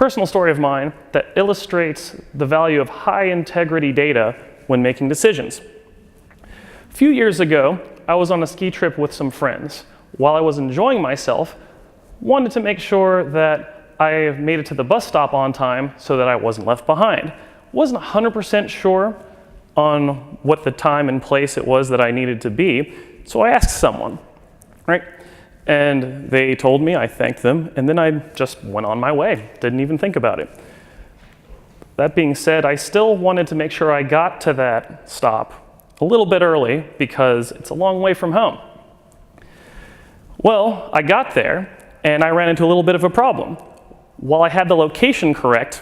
personal story of mine that illustrates the value of high integrity data when making decisions. A few years ago, I was on a ski trip with some friends. While I was enjoying myself, wanted to make sure that I made it to the bus stop on time so that I wasn't left behind. Wasn't 100% sure on what the time and place it was that I needed to be, so I asked someone, right? And they told me, I thanked them, and then I just went on my way, didn't even think about it. That being said, I still wanted to make sure I got to that stop a little bit early because it's a long way from home. Well, I got there, and I ran into a little bit of a problem. While I had the location correct,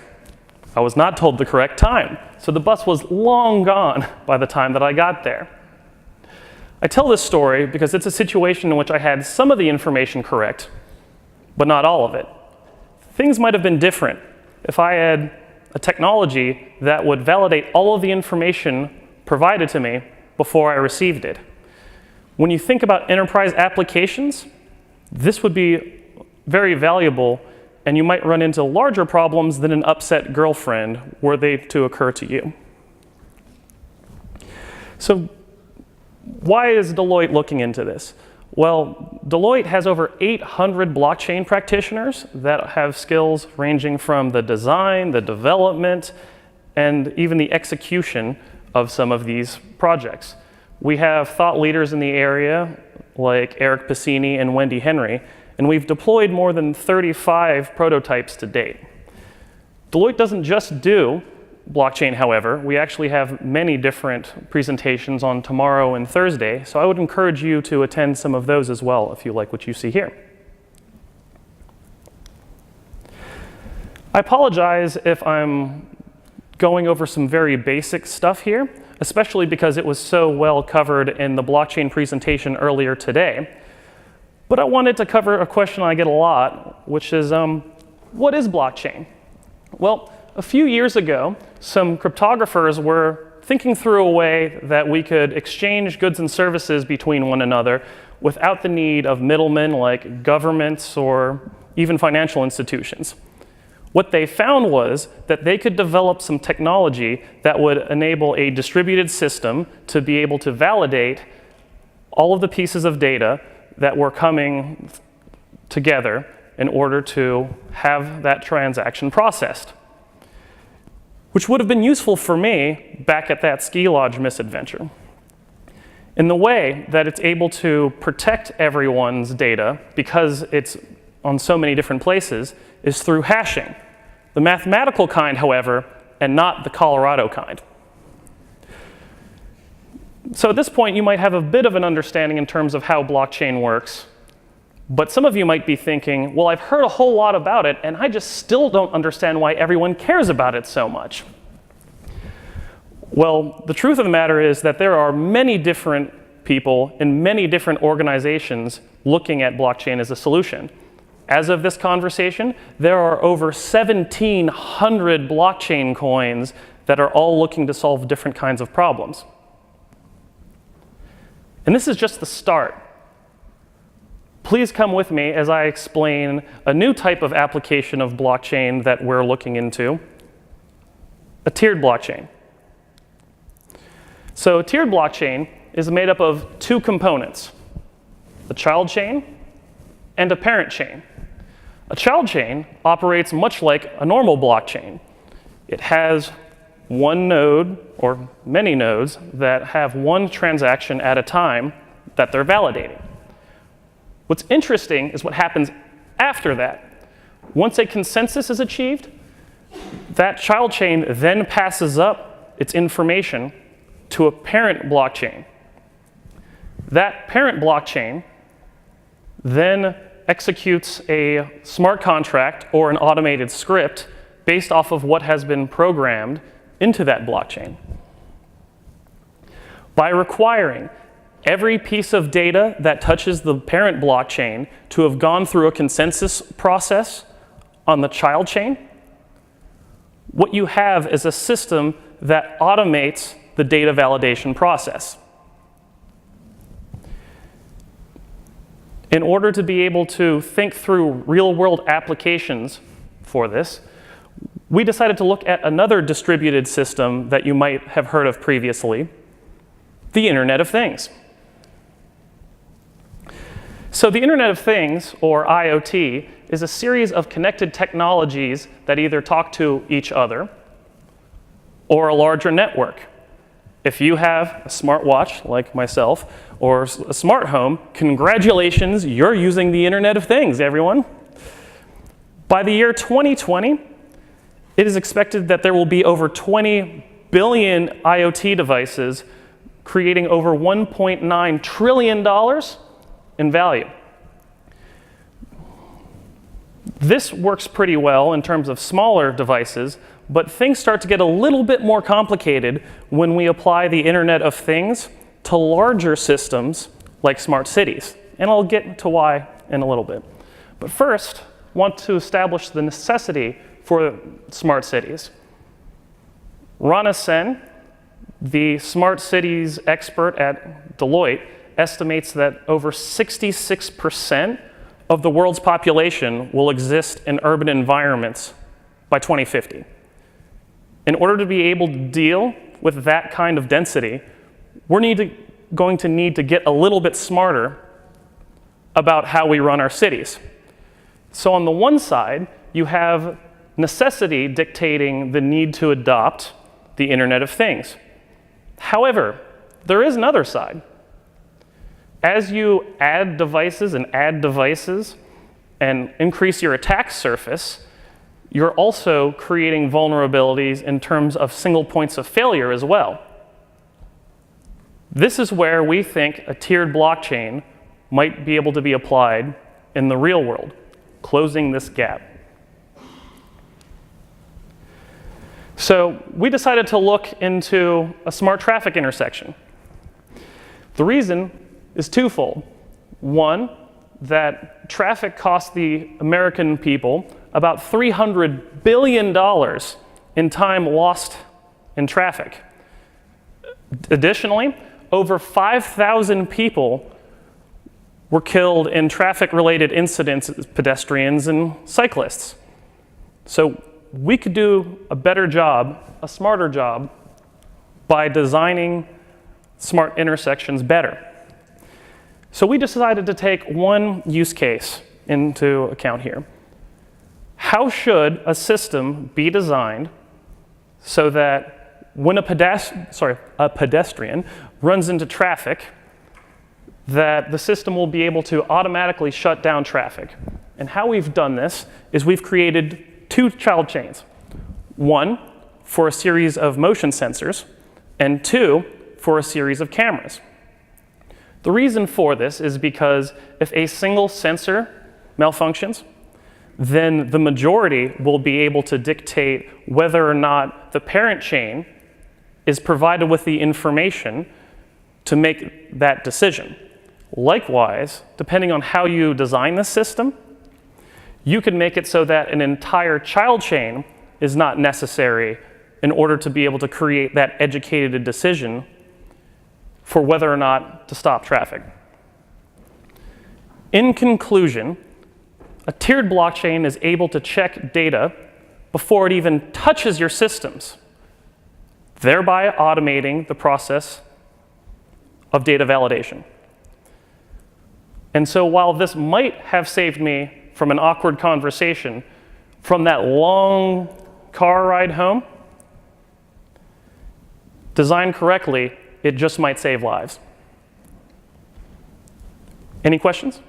I was not told the correct time, so the bus was long gone by the time that I got there. I tell this story because it's a situation in which I had some of the information correct, but not all of it. Things might have been different if I had a technology that would validate all of the information provided to me before I received it. When you think about enterprise applications, this would be very valuable, and you might run into larger problems than an upset girlfriend were they to occur to you. So why is Deloitte looking into this? Well, Deloitte has over 800 blockchain practitioners that have skills ranging from the design, the development, and even the execution of some of these projects. We have thought leaders in the area like Eric Piscini and Wendy Henry, and we've deployed more than 35 prototypes to date. Deloitte doesn't just do blockchain, however. We actually have many different presentations on tomorrow and Thursday, so I would encourage you to attend some of those as well if you like what you see here. I apologize if I'm going over some very basic stuff here, especially because it was so well covered in the blockchain presentation earlier today. But I wanted to cover a question I get a lot, which is, what is blockchain? Well, a few years ago, some cryptographers were thinking through a way that we could exchange goods and services between one another without the need of middlemen like governments or even financial institutions. What they found was that they could develop some technology that would enable a distributed system to be able to validate all of the pieces of data that were coming together in order to have that transaction processed, which would have been useful for me back at that ski lodge misadventure. In the way that it's able to protect everyone's data, because it's on so many different places, is through hashing. The mathematical kind, however, and not the Colorado kind. So at this point, you might have a bit of an understanding in terms of how blockchain works, but some of you might be thinking, well, I've heard a whole lot about it, and I just still don't understand why everyone cares about it so much. Well, the truth of the matter is that there are many different people in many different organizations looking at blockchain as a solution. As of this conversation, there are over 1,700 blockchain coins that are all looking to solve different kinds of problems. And this is just the start. Please come with me as I explain a new type of application of blockchain that we're looking into, a tiered blockchain. So a tiered blockchain is made up of two components, a child chain and a parent chain. A child chain operates much like a normal blockchain. It has one node or many nodes that have one transaction at a time that they're validating. What's interesting is what happens after that. Once a consensus is achieved, that child chain then passes up its information to a parent blockchain. That parent blockchain then executes a smart contract or an automated script based off of what has been programmed into that blockchain. By requiring every piece of data that touches the parent blockchain to have gone through a consensus process on the child chain, what you have is a system that automates the data validation process. In order to be able to think through real-world applications for this, we decided to look at another distributed system that you might have heard of previously, the Internet of Things. So the Internet of Things, or IoT, is a series of connected technologies that either talk to each other or a larger network. If you have a smartwatch, like myself, or a smart home, congratulations, you're using the Internet of Things, everyone. By the year 2020, it is expected that there will be over 20 billion IoT devices, creating over $1.9 trillion in value. This works pretty well in terms of smaller devices, but things start to get a little bit more complicated when we apply the Internet of Things to larger systems like smart cities. And I'll get to why in a little bit. But first, I want to establish the necessity for smart cities. Rana Sen, the smart cities expert at Deloitte, estimates that over 66% of the world's population will exist in urban environments by 2050. In order to be able to deal with that kind of density, we're going to need to get a little bit smarter about how we run our cities. So on the one side, you have necessity dictating the need to adopt the Internet of Things. However, there is another side. As you add devices and increase your attack surface, you're also creating vulnerabilities in terms of single points of failure as well. This is where we think a tiered blockchain might be able to be applied in the real world, closing this gap. So we decided to look into a smart traffic intersection. The reason is twofold. One, that traffic costs the American people about $300 billion in time lost in traffic. Additionally, over 5,000 people were killed in traffic-related incidents, pedestrians and cyclists. So we could do a better job, a smarter job, by designing smart intersections better. So we decided to take one use case into account here. How should a system be designed so that when a pedestrian runs into traffic, that the system will be able to automatically shut down traffic? And how we've done this is we've created two child chains. One for a series of motion sensors, and two for a series of cameras. The reason for this is because if a single sensor malfunctions, then the majority will be able to dictate whether or not the parent chain is provided with the information to make that decision. Likewise, depending on how you design the system, you can make it so that an entire child chain is not necessary in order to be able to create that educated decision for whether or not to stop traffic. In conclusion, a tiered blockchain is able to check data before it even touches your systems, thereby automating the process of data validation. And so while this might have saved me from an awkward conversation from that long car ride home, designed correctly, it just might save lives. Any questions?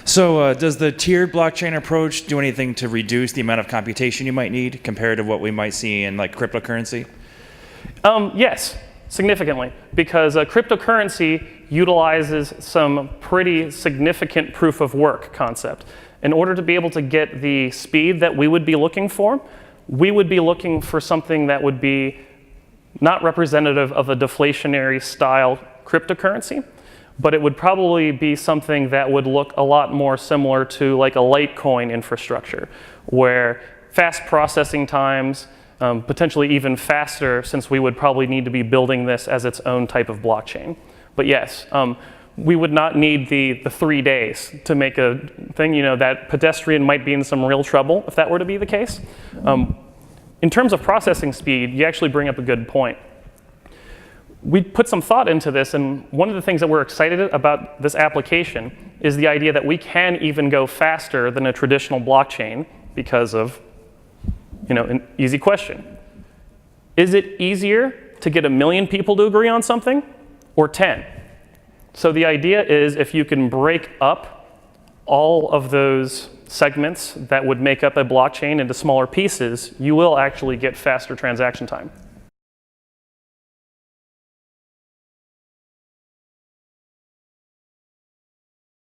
So does the tiered blockchain approach do anything to reduce the amount of computation you might need compared to what we might see in like cryptocurrency? Yes, significantly, because cryptocurrency utilizes some pretty significant proof of work concept. In order to be able to get the speed that we would be looking for, we would be looking for something that would be not representative of a deflationary style cryptocurrency, but it would probably be something that would look a lot more similar to like a Litecoin infrastructure, where fast processing times, potentially even faster, since we would probably need to be building this as its own type of blockchain. But yes, we would not need the 3 days to make a thing. You know, that pedestrian might be in some real trouble if that were to be the case. In terms of processing speed, you actually bring up a good point. We put some thought into this, and one of the things that we're excited about this application is the idea that we can even go faster than a traditional blockchain because of, you know, an easy question. Is it easier to get 1 million people to agree on something or 10? So the idea is if you can break up all of those segments that would make up a blockchain into smaller pieces, you will actually get faster transaction time.